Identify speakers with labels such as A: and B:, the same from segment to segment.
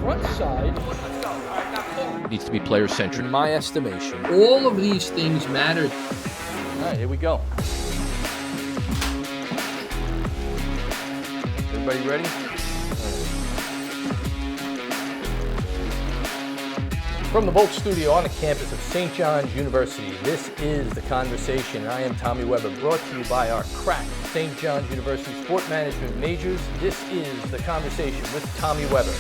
A: front side
B: Needs to be player-centric.
A: in my estimation. All of these things matter.
B: All right, here we go. Everybody ready? From the Bolt Studio on the campus of St. John's University, this is The Conversation. I am Tommy Weber, brought to you by our crack St. John's University Sport Management majors. This is The Conversation with Tommy Weber.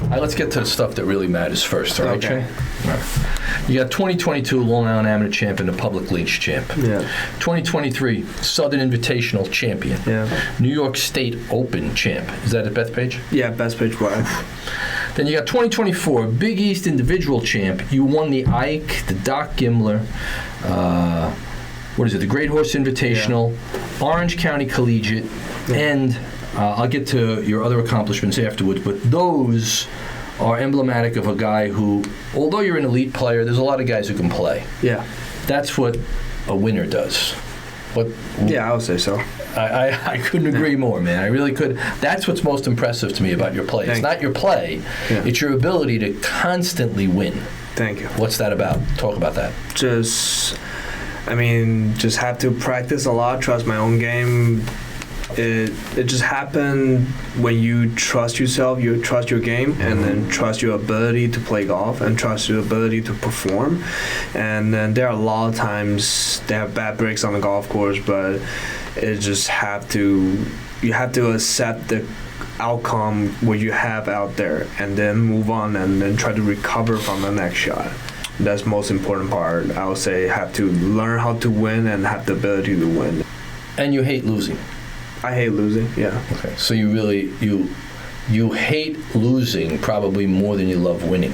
B: All right, let's get to the stuff that really matters first, all right,
C: Okay.
B: Trey? All right. You got 2022 Long Island Amateur Champ and the Public Leagues Champ.
C: Yeah.
B: 2023 Southern Invitational Champion.
C: Yeah.
B: New York State Open Champ. Is that at Bethpage?
C: Yeah, best page wide.
B: Then you got 2024 Big East Individual Champ. You won the Ike, the Doc Gimler, the Great Horse Invitational, Orange County Collegiate, and I'll get to your other accomplishments afterwards, but those are emblematic of a guy who, although you're an elite player, there's a lot of guys who can play.
C: Yeah.
B: That's what a winner does. But
C: Yeah, I would say so.
B: I couldn't agree more, man. I really could. That's what's most impressive to me about your play. It's
C: Thank
B: not your play.
C: Yeah.
B: It's your ability to constantly win.
C: Thank you.
B: What's that about? Talk about that.
C: Just have to practice a lot, trust my own game. It just happened when you trust yourself, you trust your game, and then trust your ability to play golf and trust your ability to perform. And then there are a lot of times they have bad breaks on the golf course, but you have to accept the outcome what you have out there and then move on and then try to recover from the next shot. That's the most important part. I would say have to learn how to win and have the ability to win.
B: And you hate losing.
C: I hate losing, yeah.
B: Okay. So you really you hate losing probably more than you love winning.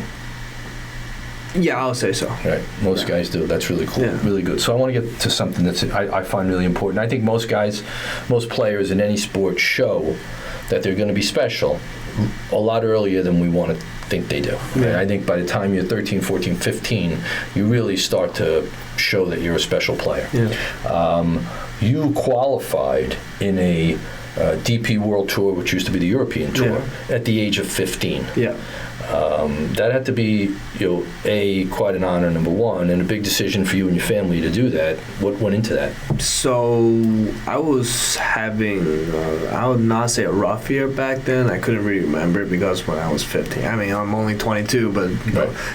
C: Yeah, I'll say so.
B: Right. Most guys do. That's really cool.
C: Yeah.
B: Really good. So I want to get to something that's I find really important. I think most players in any sport show that they're going to be special a lot earlier than we want to think they do.
C: Yeah.
B: And I think by the time you're 13, 14, 15, you really start to show that you're a special player.
C: Yeah.
B: You qualified in a DP World Tour, which used to be the European Tour, at the age of 15.
C: Yeah.
B: That had to be, quite an honor, number one, and a big decision for you and your family to do that. What went into that?
C: So I was having, I would not say a rough year back then. I couldn't really remember because when I was 15. I mean, I'm only 22, but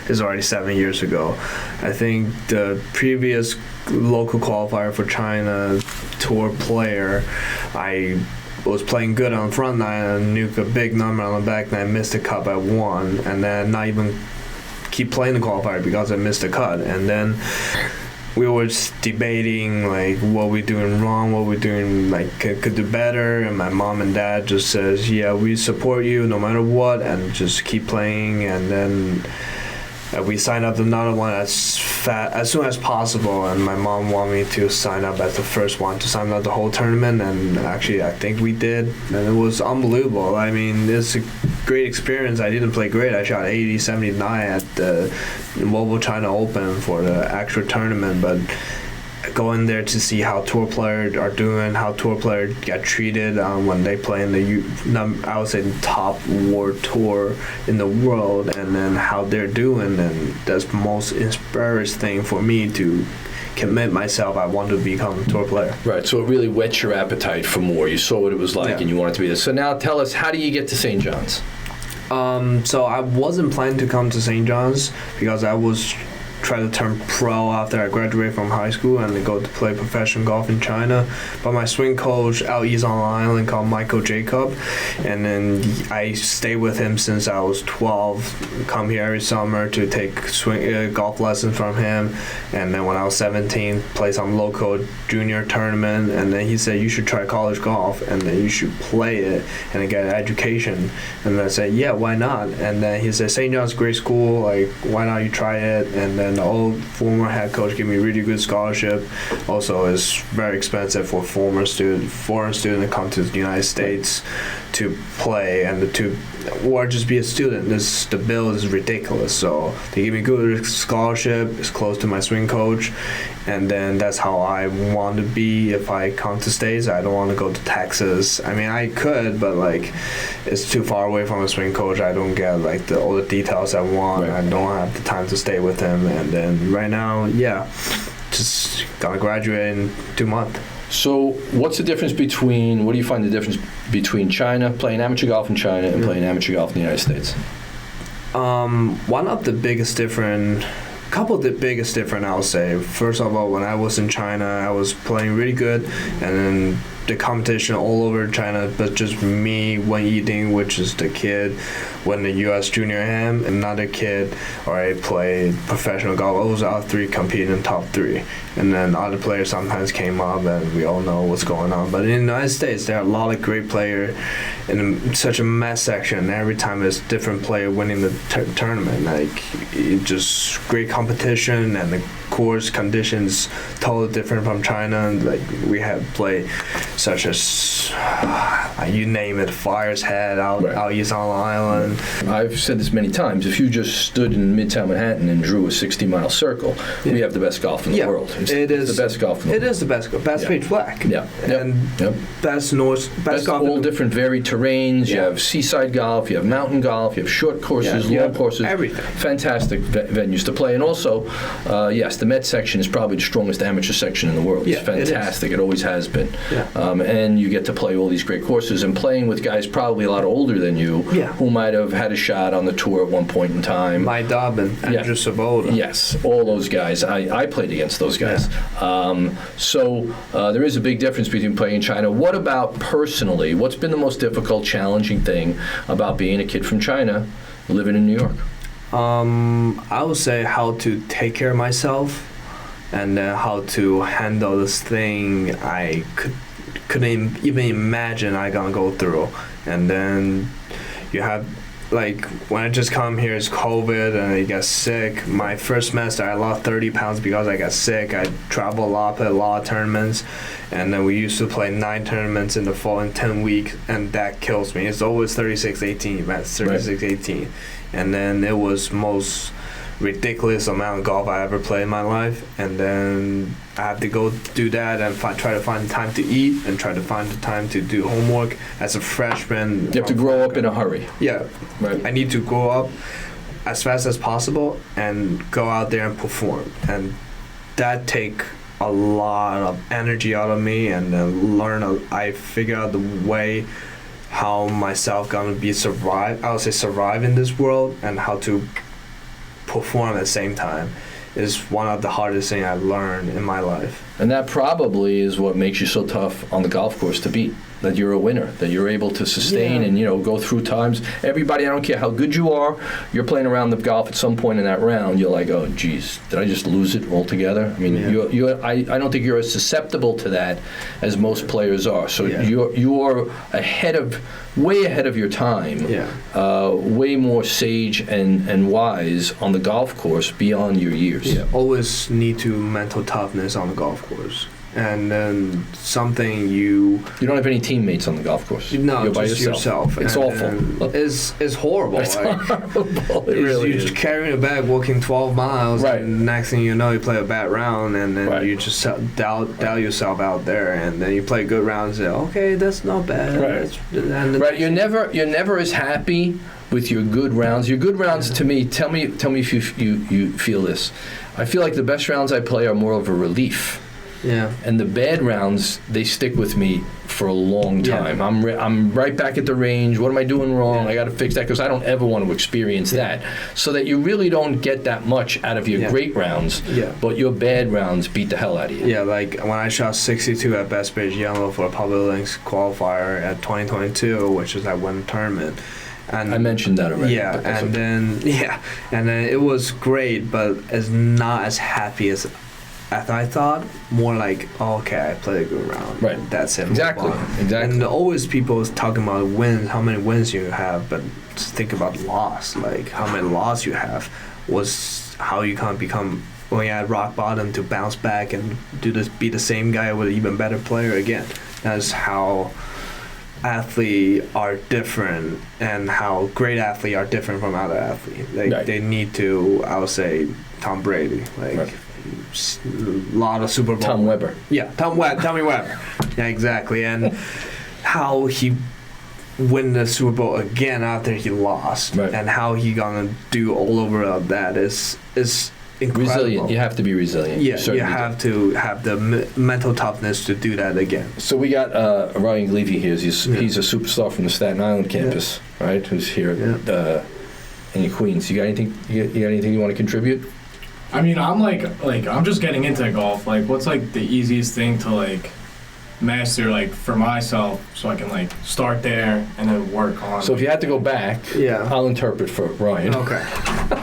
C: it's already 7 years ago. I think the previous local qualifier for China tour player, I was playing good on the front nine and nuke a big number on the back nine, missed the cut by one, and then not even keep playing the qualifier because I missed the cut. And then we were just debating like what we're doing wrong, what we're doing could do better, and my mom and dad just says, yeah, we support you no matter what, and just keep playing. And then we signed up another one as soon as possible, and my mom wanted me to sign up as the first one to sign up the whole tournament, and actually I think we did, and it was unbelievable. I mean, it's a great experience. I didn't play great. I shot 80, 79 at the Mobile China Open for the actual tournament, but going there to see how tour players are doing, how tour players get treated when they play in I would say the top world tour in the world, and then how they're doing, and that's the most inspiring thing for me to commit myself. I want to become a tour player.
B: Right, so it really whets your appetite for more. You saw what it was like, and you wanted to be there. So now tell us, how do you get to St. John's?
C: So I wasn't planning to come to St. John's because I was try to turn pro after I graduated from high school and then go to play professional golf in China. But my swing coach out east on Long Island called Michael Jacob, and then I stayed with him since I was 12, come here every summer to take swing golf lessons from him. And then when I was 17, play some local junior tournament, and then he said, you should try college golf, and then you should play it and then get an education. And I said, yeah, why not? And then he said, St. John's great school, like, why not you try it? And then then the old former head coach gave me a really good scholarship. Also, it's very expensive for foreign student to come to the United States to play or just be a student. The bill is ridiculous. So they give me a good scholarship. It's close to my swing coach, and then that's how I want to be if I come to States. I don't want to go to Texas. I mean, I could, but like it's too far away from a swing coach. I don't get like all the details I want. Right. I don't have the time to stay with him. And then right now, just gonna graduate in 2 months.
B: So what do you find the difference between China, playing amateur golf in China, and playing amateur golf in the United States?
C: One of the biggest difference, I would say. First of all, when I was in China, I was playing really good, and then the competition all over China, but just me, Wen Yiding, which is the kid, when the U.S. Junior Am, another kid, or I played professional golf. Those are three competing in top three. And then other players sometimes came up, and we all know what's going on. But in the United States, there are a lot of great players in such a mass section. Every time there's a different player winning the tournament. Like, it just great competition, and the course conditions totally different from China. Like, we have played such as, you name it, Fire's Head out East on Long Island.
B: I've said this many times. If you just stood in Midtown Manhattan and drew a 60-mile circle, we have the best golf in the world.
C: It is
B: the best golf in the world.
C: It is the best golf. Best pitch black.
B: Yeah.
C: And best golf.
B: All different varied terrains. You have seaside golf, you have mountain golf, you have short courses, long courses.
C: Everything.
B: Fantastic venues to play. And also, yes, the Met section is probably the strongest amateur section in the world. It's fantastic. It always has been.
C: Yeah.
B: And you get to play all these great courses and playing with guys probably a lot older than you who might have had a shot on the tour at one point in time.
C: Mike Dobbin, Andrew Saboda.
B: Yes, all those guys. I played against those guys. So there is a big difference between playing in China. What about personally? What's been the most difficult, challenging thing about being a kid from China living in New York?
C: I would say how to take care of myself, and how to handle this thing I couldn't even imagine I gonna go through. And then you have, like, when I just come here, it's COVID and I got sick. My first semester, I lost 30 pounds because I got sick. I travel a lot, play a lot of tournaments, and then we used to play 9 tournaments in the fall in 10 weeks, and that kills me. It's always 36-18, that's 36-18. And then it was most ridiculous amount of golf I ever played in my life, and then I have to go do that and try to find time to eat and try to find the time to do homework as a freshman.
B: You have to grow up in a hurry.
C: Yeah, I need to grow up as fast as possible and go out there and perform, and that take a lot of energy out of me, and then I figure out the way how myself gonna be survive in this world, and how to perform at the same time is one of the hardest things I've learned in my life.
B: And that probably is what makes you so tough on the golf course to beat. That you're a winner, that you're able to sustain and go through times. Everybody, I don't care how good you are, you're playing around the golf at some point in that round, you're like, oh geez, did I just lose it altogether? I mean, I don't think you're as susceptible to that as most players are. So you're way ahead of your time, way more sage and wise on the golf course beyond your years.
C: Yeah, always need to mental toughness on the golf course. And then something you
B: don't have any teammates on the golf course.
C: No,
B: you're by
C: just yourself.
B: It's awful.
C: It's horrible.
B: It's horrible. It really is.
C: You're carrying a bag, walking 12 miles, and next thing you know, you play a bad round, and then you just doubt yourself out there, and then you play a good round and say, okay, that's not bad.
B: Right. You're never as happy with your good rounds. Your good rounds, to me, tell me if you feel this. I feel like the best rounds I play are more of a relief.
C: Yeah.
B: And the bad rounds, they stick with me for a long time. I'm right back at the range. What am I doing wrong? I got to fix that, because I don't ever want to experience that. So that you really don't get that much out of your great rounds, but your bad rounds beat the hell out of you.
C: Yeah, like when I shot 62 at Best Page Yellow for a Public Links qualifier at 2022, which is I won the tournament. And
B: I mentioned that already.
C: Yeah, and then it was great, but it's not as happy as I thought. More like, okay, I played a good round.
B: Right.
C: That's it.
B: Exactly.
C: And always people talking about wins, how many wins you have, but just think about loss. Like how many loss you have. how you can't become when you're at rock bottom to bounce back and be the same guy with an even better player again. That's how athletes are different, and how great athletes are different from other athletes. They need to, I would say, Tom Brady, a lot of Super Bowl.
B: Tom Weber.
C: Yeah, Tommy Weber. Yeah, exactly. And how he win the Super Bowl again after he lost, and how he gonna do all over that is incredible.
B: Resilient. You have to be resilient.
C: Yeah, you have to have the mental toughness to do that again.
B: So we got Ryan Levy here. He's a superstar from the Staten Island campus, right? Who's here in Queens. You got anything? You got anything you want to contribute?
D: I mean, I'm I'm just getting into golf. What's the easiest thing to master for myself, so I can start there and then work on.
B: So if you had to go back, I'll interpret for Ryan.
C: Okay.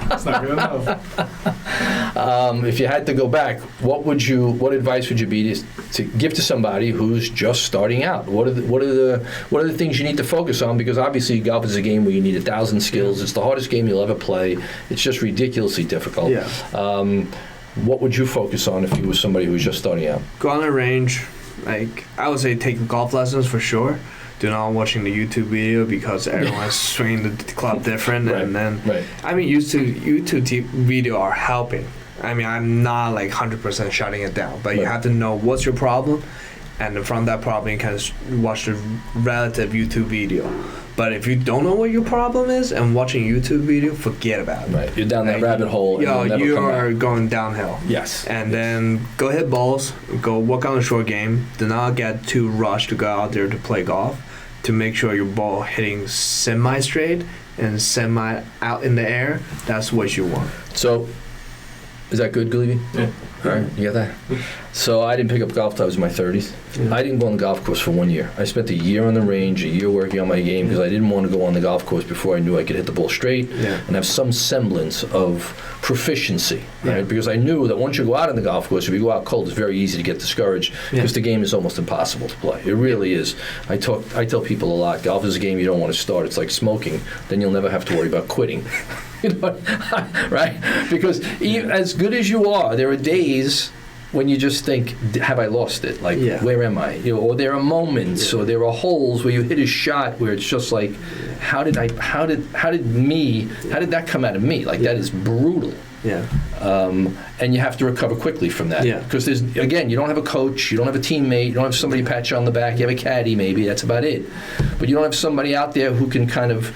D: That's not good enough.
B: If you had to go back, what advice would you be to give to somebody who's just starting out? What are the things you need to focus on? Because obviously golf is a game where you need 1,000 skills. It's the hardest game you'll ever play. It's just ridiculously difficult.
C: Yeah.
B: What would you focus on if you were somebody who's just starting out?
C: Go on the range. I would say take golf lessons for sure. Do not watching the YouTube video because everyone's swinging the club different. And then, I mean, YouTube video are helping. I mean, I'm not 100% shutting it down, but you have to know what's your problem, and from that problem you can watch the relative YouTube video. But if you don't know what your problem is and watching YouTube video, forget about it.
B: Right, you're down that rabbit hole.
C: You are going downhill.
B: Yes.
C: And then go hit balls, go work on the short game. Do not get too rushed to go out there to play golf. To make sure your ball hitting semi-straight and semi out in the air. That's what you want.
B: So, is that good, Gleavy?
D: Yeah.
B: All right, you got that? So I didn't pick up golf till I was in my 30s. Yeah. I didn't go on the golf course for 1 year. I spent a year on the range, a year working on my game, because I didn't want to go on the golf course before I knew I could hit the ball straight and have some semblance of proficiency, right? Because I knew that once you go out on the golf course, if you go out cold, it's very easy to get discouraged because the game is almost impossible to play. It really is. I tell people a lot, golf is a game you don't want to start. It's like smoking. Then you'll never have to worry about quitting. Right? Because as good as you are, there are days when you just think, have I lost it? Where am I? Or there are moments, or there are holes where you hit a shot where it's just like, how did that come out of me? That is brutal.
C: Yeah.
B: And you have to recover quickly from that. Yeah. Because you don't have a coach, you don't have a teammate, you don't have somebody pat you on the back, you have a caddy maybe, that's about it. But you don't have somebody out there who can kind of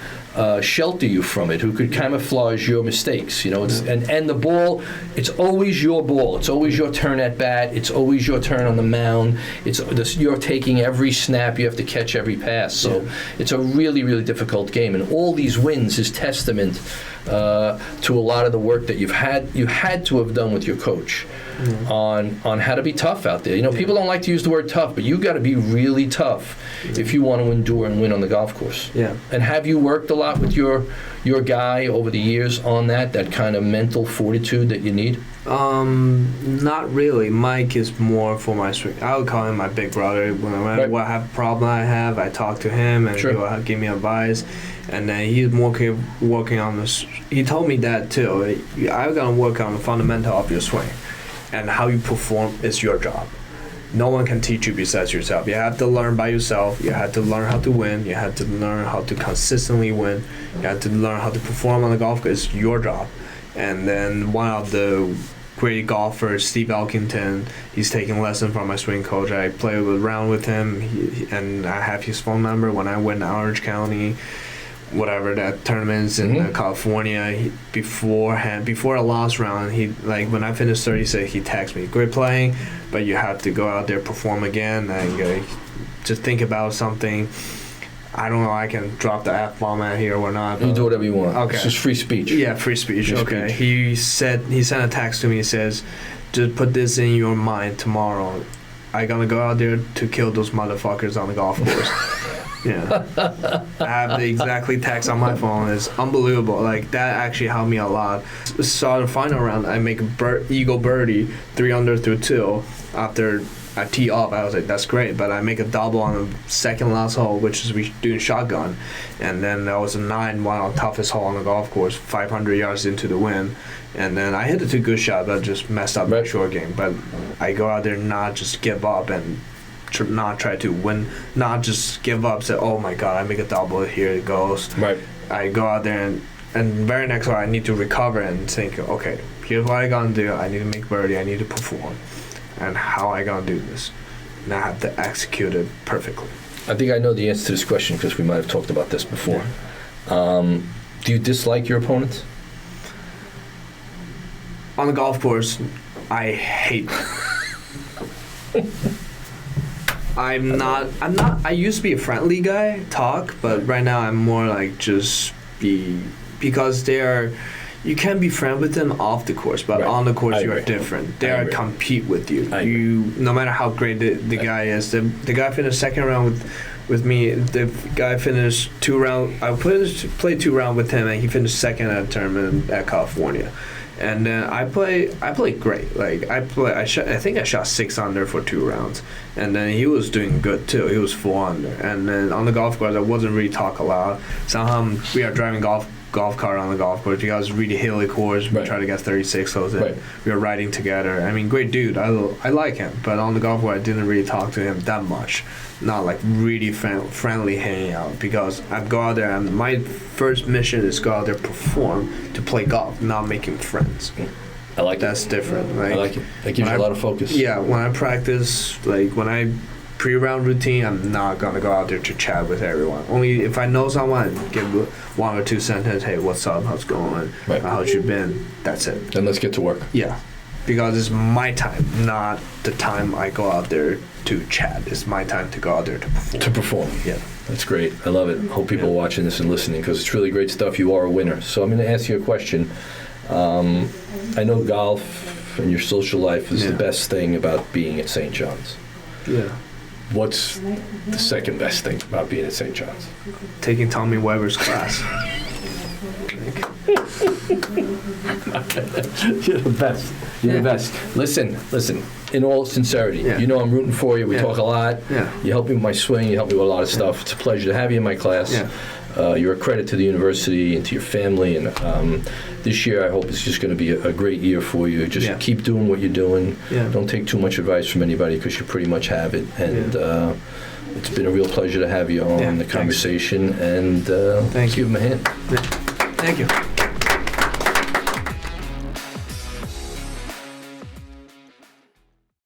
B: shelter you from it, who could camouflage your mistakes, and the ball, it's always your ball. It's always your turn at bat. It's always your turn on the mound. You're taking every snap. You have to catch every pass. So it's a really, really difficult game. And all these wins is testament to a lot of the work that you had to have done with your coach on how to be tough out there. People don't like to use the word tough, but you got to be really tough if you want to endure and win on the golf course. Yeah. And have you worked a lot with your guy over the years on that kind of mental fortitude that you need?
C: Not really. Mike is more for my strength. I would call him my big brother. Whenever I have a problem I talk to him, and he will give me advice. And then he's more working on this. He told me that too. I'm gonna work on the fundamental of your swing, and how you perform is your job. No one can teach you besides yourself. You have to learn by yourself. You have to learn how to win. You have to learn how to consistently win. You have to learn how to perform on the golf course. It's your job. And then one of the great golfers, Steve Elkington, he's taking lessons from my swing coach. I play around with him, and I have his phone number. When I went to Orange County, whatever that tournaments in California, before the last round, he when I finished 36, he texted me, "Great playing, but you have to go out there, perform again, and just think about something." I don't know. I can drop the F-bomb out here or not.
B: You do whatever you want.
C: Okay.
B: It's just free speech.
C: Yeah, free speech. Okay. He sent a text to me. He says, "Just put this in your mind tomorrow. I'm gonna go out there to kill those motherfuckers on the golf course." Yeah. I have the exactly text on my phone. It's unbelievable. That actually helped me a lot. So the final round, I make eagle birdie, 3 under through 2 after I tee off. I was like, that's great, but I make a double on the second last hole, which is we doing shotgun, and then that was a 9-1 on toughest hole on the golf course, 500 yards into the wind, and then I hit it to good shot, but just messed up my short game. But I go out there not just give up and not try to win, not just give up. Say, oh my God, I make a double, here it goes.
B: Right.
C: I go out there and very next one I need to recover and think, okay, here's what I gotta do. I need to make birdie. I need to perform. And how I gonna do this? And I have to execute it perfectly.
B: I think I know the answer to this question because we might have talked about this before. Do you dislike your opponents?
C: On the golf course, I hate them. I used to be a friendly guy, but right now I'm more like just because you can be friends with them off the course, but on the course you are different. They are compete with you. No matter how great the guy is. The guy finished second round with me. The guy finished 2 rounds. I played 2 rounds with him, and he finished second at a tournament at California. And then I played great. Like I think I shot 6 under for 2 rounds, and then he was doing good too. He was 4 under. And then on the golf course, I wasn't really talk a lot. Somehow we are driving golf cart on the golf course because it's really hilly course. We try to get 36 holes in. We were riding together. I mean, great dude. I like him, but on the golf course, I didn't really talk to him that much. Not like really friendly hanging out because I go out there and my first mission is go out there perform to play golf, not making friends.
B: I like
C: that's different.
B: I like it. That gives you a lot of focus.
C: Yeah, when I practice, like when I pre-round routine, I'm not gonna go out there to chat with everyone. Only if I know someone, give 1 or 2 sentences. Hey, what's up? How's it going? How's you been? That's it.
B: Then let's get to work.
C: Yeah, because it's my time, not the time I go out there to chat. It's my time to go out there to perform. Yeah,
B: that's great. I love it. Hope people are watching this and listening because it's really great stuff. You are a winner. So I'm going to ask you a question. I know golf and your social life is the best thing about being at St. John's.
C: Yeah.
B: What's the second best thing about being at St. John's?
C: Taking Tommy Weber's class.
B: You're the best. You're the best. Listen. In all sincerity, you know I'm rooting for you. We talk a lot.
C: Yeah.
B: You help me with my swing. You help me with a lot of stuff. It's a pleasure to have you in my class. Yeah. You're a credit to the university and to your family. And this year, I hope it's just going to be a great year for you. Just keep doing what you're doing.
C: Yeah.
B: Don't take too much advice from anybody because you pretty much have it. And it's been a real pleasure to have you on the conversation. And
C: thank you.
B: Give him a hand.
C: Thank you.